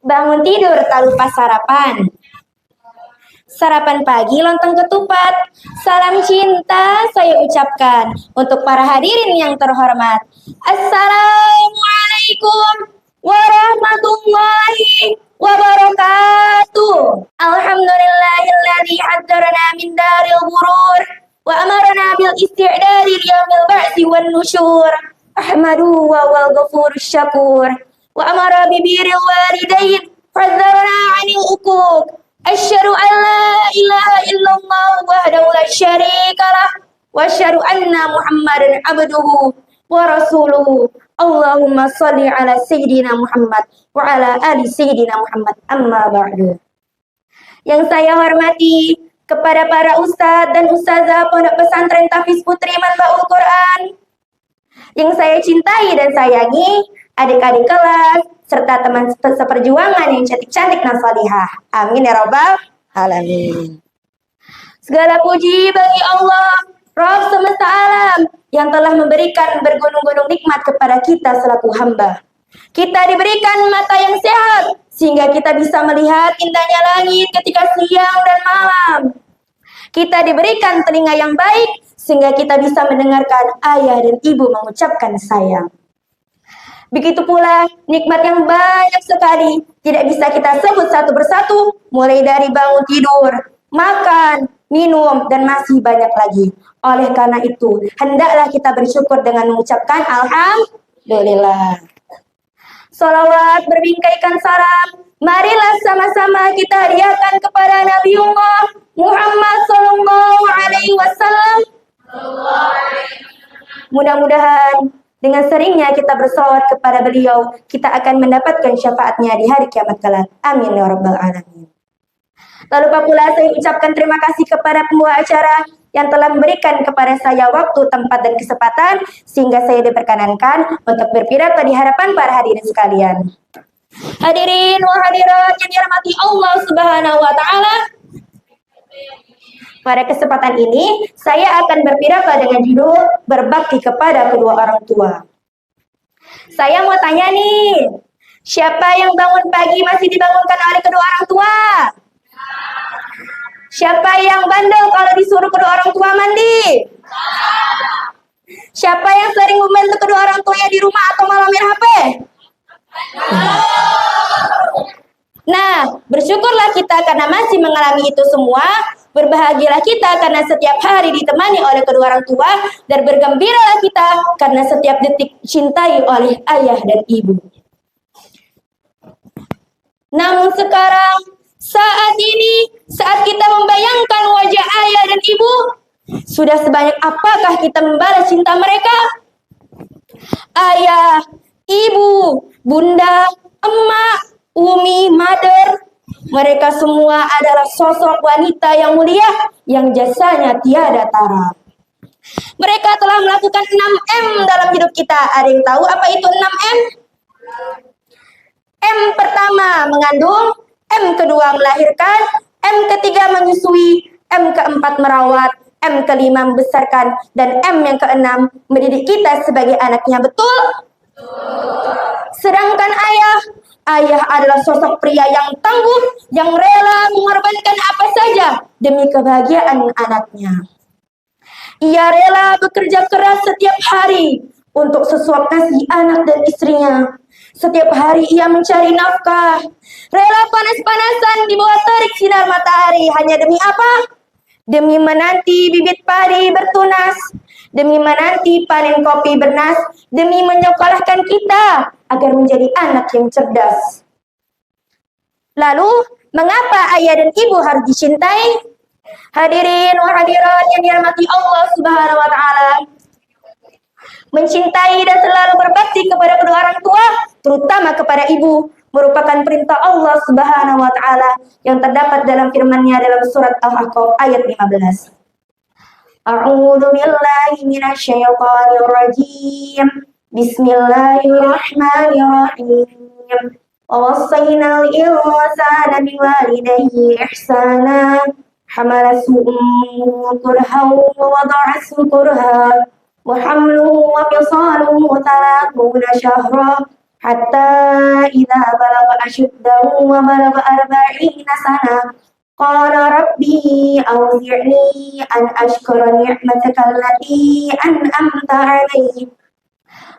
Bangun tidur tak lupa sarapan. Sarapan pagi lontong ketupat. Salam cinta saya ucapkan untuk para hadirin yang terhormat. Assalamualaikum warahmatullahi wabarakatuh. Alhamdulillahilladzi haddarana min daril ghurur wa amarna bil isti'dadi liyawmil ba'tsi wan nusyur. Ahmadu wa wal ghafurus syakur. Wa amara bi birril walidain fadzarna 'anil uquq. Asyhadu an la ilaha illallah wahdahu la syarikalah wa asyhadu anna Muhammadan abduhu wa rasuluhu. Allahumma shalli ala sayyidina Muhammad wa ala ali sayyidina Muhammad, amma ba'du. Yang saya hormati kepada para ustadz dan ustazah Pondok Pesantren Tahfiz Putri Manbaul Quran, yang saya cintai dan sayangi, adik-adik kelas, serta teman seperjuangan yang cantik-cantik dan salihah. Amin ya rabbal alamin. Segala puji bagi Allah, Rabb semesta alam, yang telah memberikan bergunung-gunung nikmat kepada kita selaku hamba. Kita diberikan mata yang sehat, sehingga kita bisa melihat indahnya langit ketika siang dan malam. Kita diberikan telinga yang baik, sehingga kita bisa mendengarkan ayah dan ibu mengucapkan sayang. Begitu pula nikmat yang banyak sekali, tidak bisa kita sebut satu persatu, mulai dari bangun tidur, makan, minum, dan masih banyak lagi. Oleh karena itu, hendaklah kita bersyukur dengan mengucapkan Alhamdulillah. Salawat berbingkaikan salam, marilah sama-sama kita hadiahkan kepada Nabiullah Muhammad SAW. Mudah-mudahan dengan seringnya kita bersolawat kepada beliau, kita akan mendapatkan syafaatnya di hari kiamat kelak. Amin ya rabbal alamin. Tak lupa pula saya ucapkan terima kasih kepada pembawa acara yang telah memberikan kepada saya waktu, tempat, dan kesempatan sehingga saya diperkenankan untuk berpidato di hadapan para hadirin sekalian. Hadirin wa hadirat yang dirahmati Allah Subhanahu wa taala. Pada kesempatan ini, saya akan berpidato dengan judul berbakti kepada kedua orang tua. Saya mau tanya nih, siapa yang bangun pagi masih dibangunkan oleh kedua orang tua? Siapa yang bandel kalau disuruh kedua orang tua mandi? Siapa yang sering membantu kedua orang tuanya di rumah atau malah main HP? Nah, bersyukurlah kita karena masih mengalami itu semua. Berbahagialah kita karena setiap hari ditemani oleh kedua orang tua, dan bergembiralah kita karena setiap detik cintai oleh ayah dan ibu. Namun sekarang, saat ini, saat kita membayangkan wajah ayah dan ibu, sudah sebanyak apakah kita membalas cinta mereka? Ayah, ibu, bunda, emak, umi, mother, mereka semua adalah sosok wanita yang mulia yang jasanya tiada tara. Mereka telah melakukan 6M dalam hidup kita. Ada yang tahu apa itu 6M? M pertama mengandung, M kedua melahirkan, M ketiga menyusui, M keempat merawat, M kelima membesarkan, dan M yang keenam mendidik kita sebagai anaknya. Betul? Sedangkan ayah adalah sosok pria yang tangguh, yang rela mengorbankan apa saja demi kebahagiaan anaknya. Ia rela bekerja keras setiap hari untuk sesuap nasi anak dan istrinya. Setiap hari ia mencari nafkah, rela panas-panasan di bawah terik sinar matahari. Hanya demi apa? Demi menanti bibit padi bertunas, demi menanti panen kopi bernas, demi menyekolahkan kita agar menjadi anak yang cerdas. Lalu, mengapa ayah dan ibu harus dicintai? Hadirin wa hadirat yang dirahmati Allah Subhanahu wa taala. Mencintai dan selalu berbakti kepada kedua orang tua, terutama kepada ibu, merupakan perintah Allah Subhanahu wa taala yang terdapat dalam firman-Nya dalam surat Al-Ahqaf ayat 15. A'udzu billahi minasyaitonir rajim. Bismillahirrahmanirrahim. Wa wassaynal insana biwalidayhi ihsana. Hamalathu ummuhu kurhan wa wada'athu kurhan wa hamluhu wa fisaluhu 30 syahra hatta idza balagha ashuddahu wa balagha 40 sana qala rabbi awzi'ni an ashkura ni'mataka allati an'amta 'alayya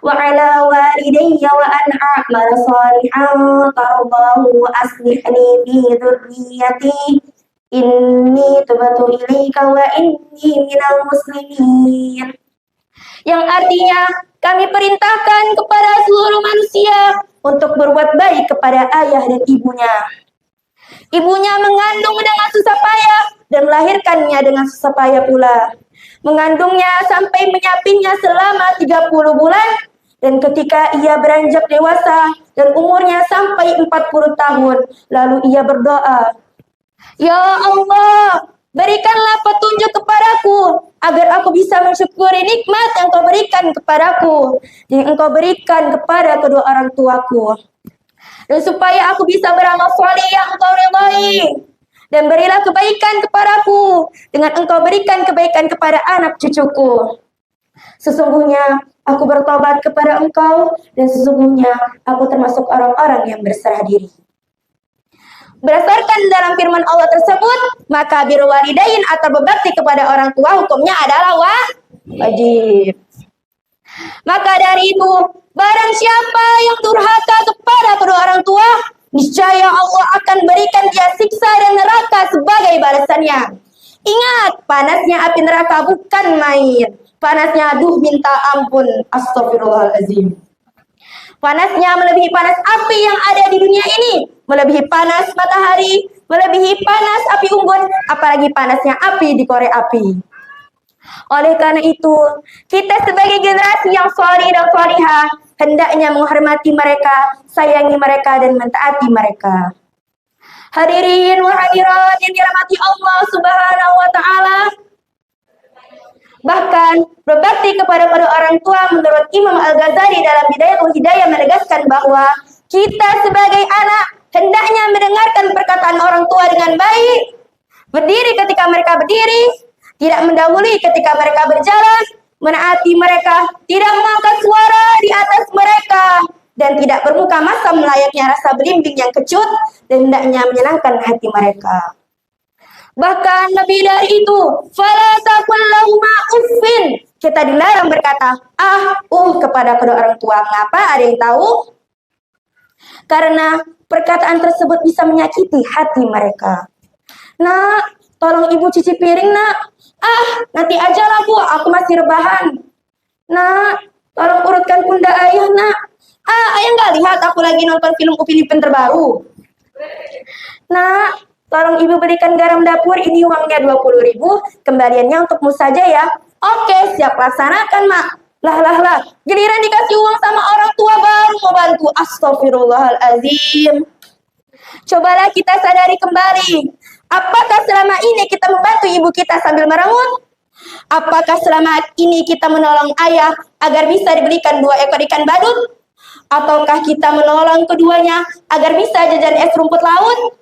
wa 'ala walidayya wa an a'mala salihan tardahu wa aslih li fi dhurriyyati inni tubtu ilaika wa inni minal muslimin. Yang artinya kami perintahkan kepada seluruh manusia untuk berbuat baik kepada ayah dan ibunya. Ibunya mengandung dengan susah payah dan melahirkannya dengan susah payah pula. Mengandungnya sampai menyapinya selama 30 bulan, dan ketika ia beranjak dewasa dan umurnya sampai 40 tahun, lalu ia berdoa, "Ya Allah, berikanlah petunjuk kepadaku agar aku bisa mensyukuri nikmat yang Engkau berikan kepadaku, yang Engkau berikan kepada kedua orang tuaku. Dan supaya aku bisa beramal saleh yang Engkau ridhai. Dan berilah kebaikan kepadaku dengan Engkau berikan kebaikan kepada anak cucuku. Sesungguhnya aku bertobat kepada Engkau dan sesungguhnya aku termasuk orang-orang yang berserah diri." Berdasarkan dalam firman Allah tersebut, maka birrul walidain atau berbakti kepada orang tua hukumnya adalah wajib. Maka dari itu, barang siapa yang durhaka kepada kedua orang tua, niscaya Allah akan berikan dia siksa dan neraka sebagai balasannya. Ingat, panasnya api neraka bukan main. Panasnya aduh minta ampun, astagfirullahaladzim. Panasnya melebihi panas api yang ada di dunia ini, melebihi panas matahari, melebihi panas api unggun, apalagi panasnya api di korek api. Oleh karena itu, kita sebagai generasi yang shalih dan shalihah hendaknya menghormati mereka, sayangi mereka, dan mentaati mereka. Hadirin wa hadirat yang dirahmati Allah Subhanahu wa Ta'ala, bahkan berbakti kepada kedua orang tua menurut Imam Al-Ghazali dalam Bidayatul Hidayah menegaskan bahwa kita sebagai anak hendaknya mendengarkan perkataan orang tua dengan baik, berdiri ketika mereka berdiri, tidak mendahului ketika mereka berjalan, menaati mereka, tidak mengangkat suara di atas mereka, dan tidak bermuka masam layaknya rasa belimbing yang kecut, dan hendaknya menyenangkan hati mereka. Bahkan lebih dari itu, fala taqul lahuma uffin. Kita dilarang berkata kepada kedua orang tua. Mengapa? Ada yang tahu? Karena perkataan tersebut bisa menyakiti hati mereka. "Nak, tolong ibu cuci piring, nak." Nanti aja lah bu, aku masih rebahan. "Nak, tolong urutkan pundak ayah, nak." Ayah nggak lihat aku lagi nonton film Upin Ipin terbaru. "Nak, tolong ibu berikan garam dapur, ini uangnya 20.000, kembaliannya untukmu saja ya." "Oke, siap, laksanakan mak." Lah, giliran dikasih uang sama orang tua baru mau bantu. Astagfirullahaladzim. Cobalah kita sadari kembali, apakah selama ini kita membantu ibu kita sambil merengut? Apakah selama ini kita menolong ayah agar bisa dibelikan 2 ekor ikan badut? Ataukah kita menolong keduanya agar bisa jajan es rumput laut?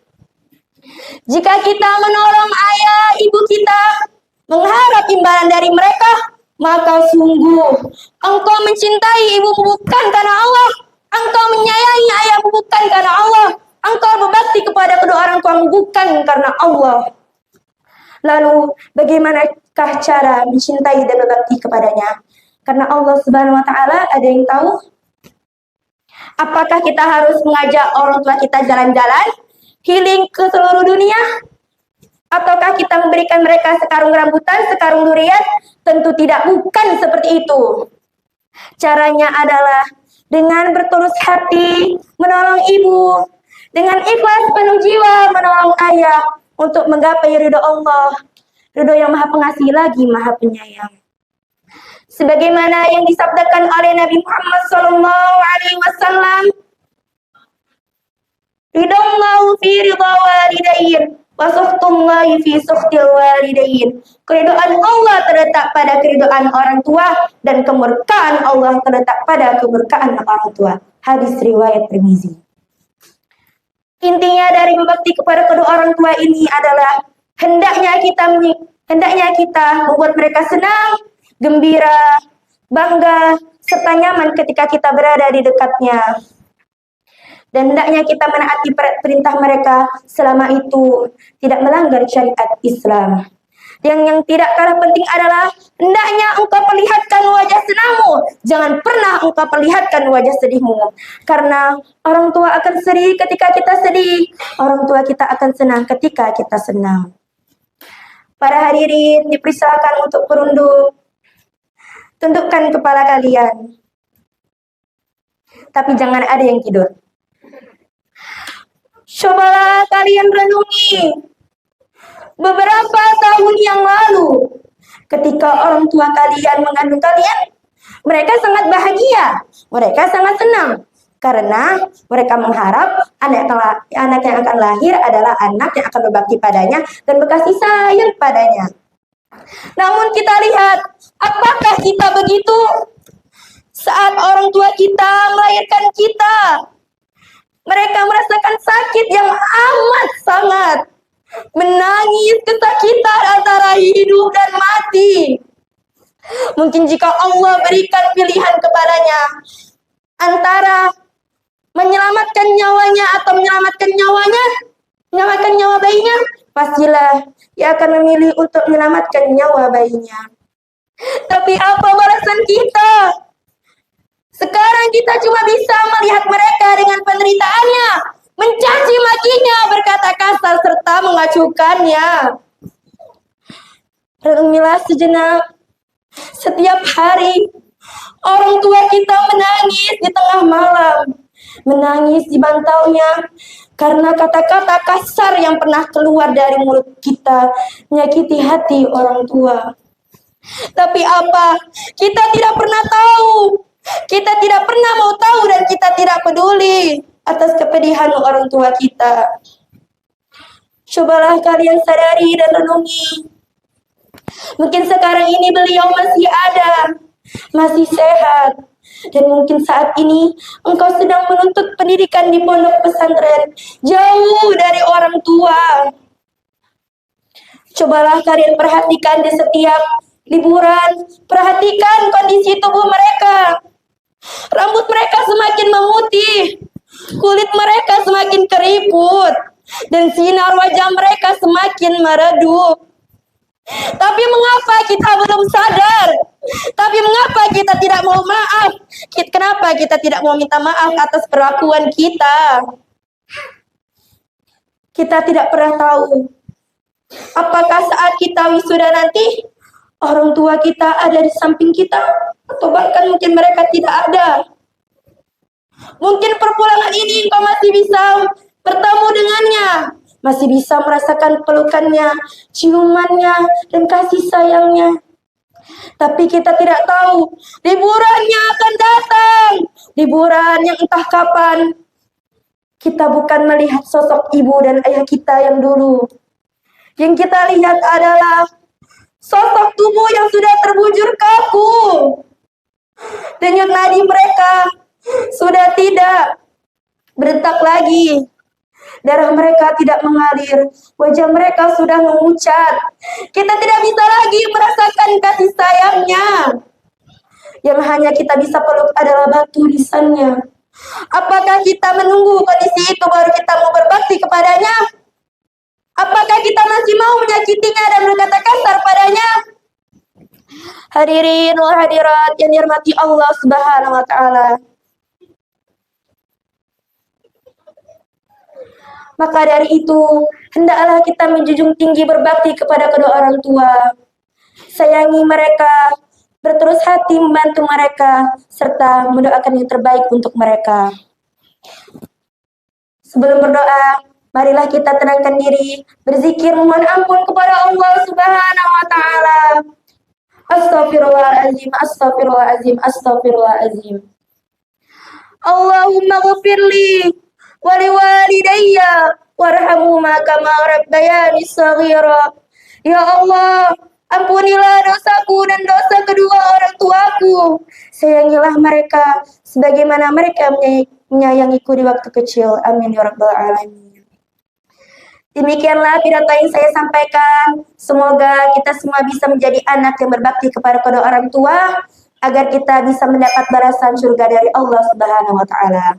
Jika kita menolong ayah ibu kita, mengharap imbalan dari mereka, maka sungguh engkau mencintai ibumu bukan karena Allah, engkau menyayangi ayahmu bukan karena Allah, engkau berbakti kepada kedua orang tuamu bukan karena Allah. Lalu bagaimanakah cara mencintai dan berbakti kepadanya? Karena Allah Subhanahu wa Ta'ala, ada yang tahu? Apakah kita harus mengajak orang tua kita jalan-jalan, healing ke seluruh dunia? Ataukah kita memberikan mereka sekarung rambutan, sekarung durian? Tentu tidak, bukan seperti itu. Caranya adalah dengan bertulus hati menolong ibu, dengan ikhlas penuh jiwa menolong ayah untuk menggapai ridho Allah, ridho yang maha pengasih lagi maha penyayang. Sebagaimana yang disabdakan oleh Nabi Muhammad SAW, ridallahu fi ridha walidain wa sukhtullahi fi sukhtil walidain. Keridhaan Allah terletak pada keridhaan orang tua dan kemurkaan Allah terletak pada kemurkaan orang tua. Hadis riwayat Tirmizi. Intinya dari berbakti kepada kedua orang tua ini adalah hendaknya kita membuat mereka senang, gembira, bangga, serta nyaman ketika kita berada di dekatnya. Dan hendaknya kita menaati perintah mereka selama itu tidak melanggar syariat Islam. Yang tidak kalah penting adalah hendaknya engkau perlihatkan wajah senangmu. Jangan pernah engkau perlihatkan wajah sedihmu. Karena orang tua akan sedih ketika kita sedih. Orang tua kita akan senang ketika kita senang. Para hadirin dipersilakan untuk berunduk. Tundukkan kepala kalian. Tapi jangan ada yang tidur. Cobalah kalian renungi. Beberapa tahun yang lalu, ketika orang tua kalian mengandung kalian, mereka sangat bahagia, mereka sangat senang, karena mereka mengharap anak yang akan lahir adalah anak yang akan berbakti padanya dan berkasih sayang padanya. Namun kita lihat, apakah kita begitu saat orang tua kita melahirkan kita? Mereka merasakan sakit yang amat sangat, menangis kesakitan antara hidup dan mati. Mungkin jika Allah berikan pilihan kepadanya antara menyelamatkan nyawanya atau menyelamatkan nyawa bayinya, pastilah ia akan memilih untuk menyelamatkan nyawa bayinya. Tapi apa balasan kita? Sekarang kita cuma bisa melihat mereka dengan penderitaannya, mencaci makinya, berkata kasar, serta mengacuhkannya. Renungilah sejenak. Setiap hari, orang tua kita menangis di tengah malam, menangis di bantalnya, karena kata-kata kasar yang pernah keluar dari mulut kita menyakiti hati orang tua. Tapi apa? Kita tidak pernah tahu. Kita tidak pernah mau tahu dan kita tidak peduli atas kepedihan orang tua kita. Cobalah kalian sadari dan renungi. Mungkin sekarang ini beliau masih ada, masih sehat. Dan mungkin saat ini engkau sedang menuntut pendidikan di pondok pesantren, jauh dari orang tua. Cobalah kalian perhatikan di setiap liburan, perhatikan kondisi tubuh mereka. Rambut mereka semakin memutih, kulit mereka semakin keriput, dan sinar wajah mereka semakin meredup. Tapi mengapa kita belum sadar? Tapi mengapa kita tidak mau maaf? Kenapa kita tidak mau minta maaf atas perlakuan kita? Kita tidak pernah tahu apakah saat kita wisuda nanti orang tua kita ada di samping kita, atau bahkan mungkin mereka tidak ada. Mungkin perpulangan ini engkau masih bisa bertemu dengannya, masih bisa merasakan pelukannya, ciumannya, dan kasih sayangnya. Tapi kita tidak tahu, liburannya akan datang, liburan yang entah kapan. Kita bukan melihat sosok ibu dan ayah kita yang dulu. Yang kita lihat adalah sosok tubuh yang sudah terbujur kaku. Denyut nadi mereka sudah tidak berdetak lagi. Darah mereka tidak mengalir. Wajah mereka sudah memucat. Kita tidak bisa lagi merasakan kasih sayangnya. Yang hanya kita bisa peluk adalah batu lisannya. Apakah kita menunggu kondisi itu baru kita mau berbakti kepadanya? Apakah kita masih mau menyakitinya dan berkata kasar padanya? Hadirin wal hadirat yang dirahmati Allah Subhanahu wa taala. Maka dari itu, hendaklah kita menjunjung tinggi berbakti kepada kedua orang tua. Sayangi mereka, berterus hati membantu mereka, serta mendoakan yang terbaik untuk mereka. Sebelum berdoa, marilah kita tenangkan diri, berzikir mohon ampun kepada Allah Subhanahu wa taala. Astaghfirullahaladzim, astaghfirullahaladzim, astaghfirullahaladzim. Allahumma ghfirli wa liwalidayya warhamhuma kama rabbayani shaghira. Ya Allah, ampunilah dosaku dan dosa kedua orang tuaku. Sayangilah mereka sebagaimana mereka menyayangiku di waktu kecil. Amin ya rabbal alamin. Demikianlah pidato yang saya sampaikan. Semoga kita semua bisa menjadi anak yang berbakti kepada kedua orang tua, agar kita bisa mendapat balasan surga dari Allah Subhanahu wa taala.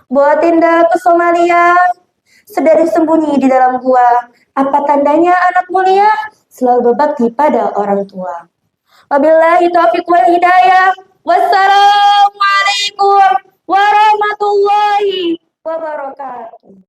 Bawa tenda ke Somalia, sedari sembunyi di dalam gua. Apa tandanya anak mulia? Selalu berbakti pada orang tua. Wabillahi taufiq wal hidayah. Wassalamualaikum warahmatullahi wabarakatuh.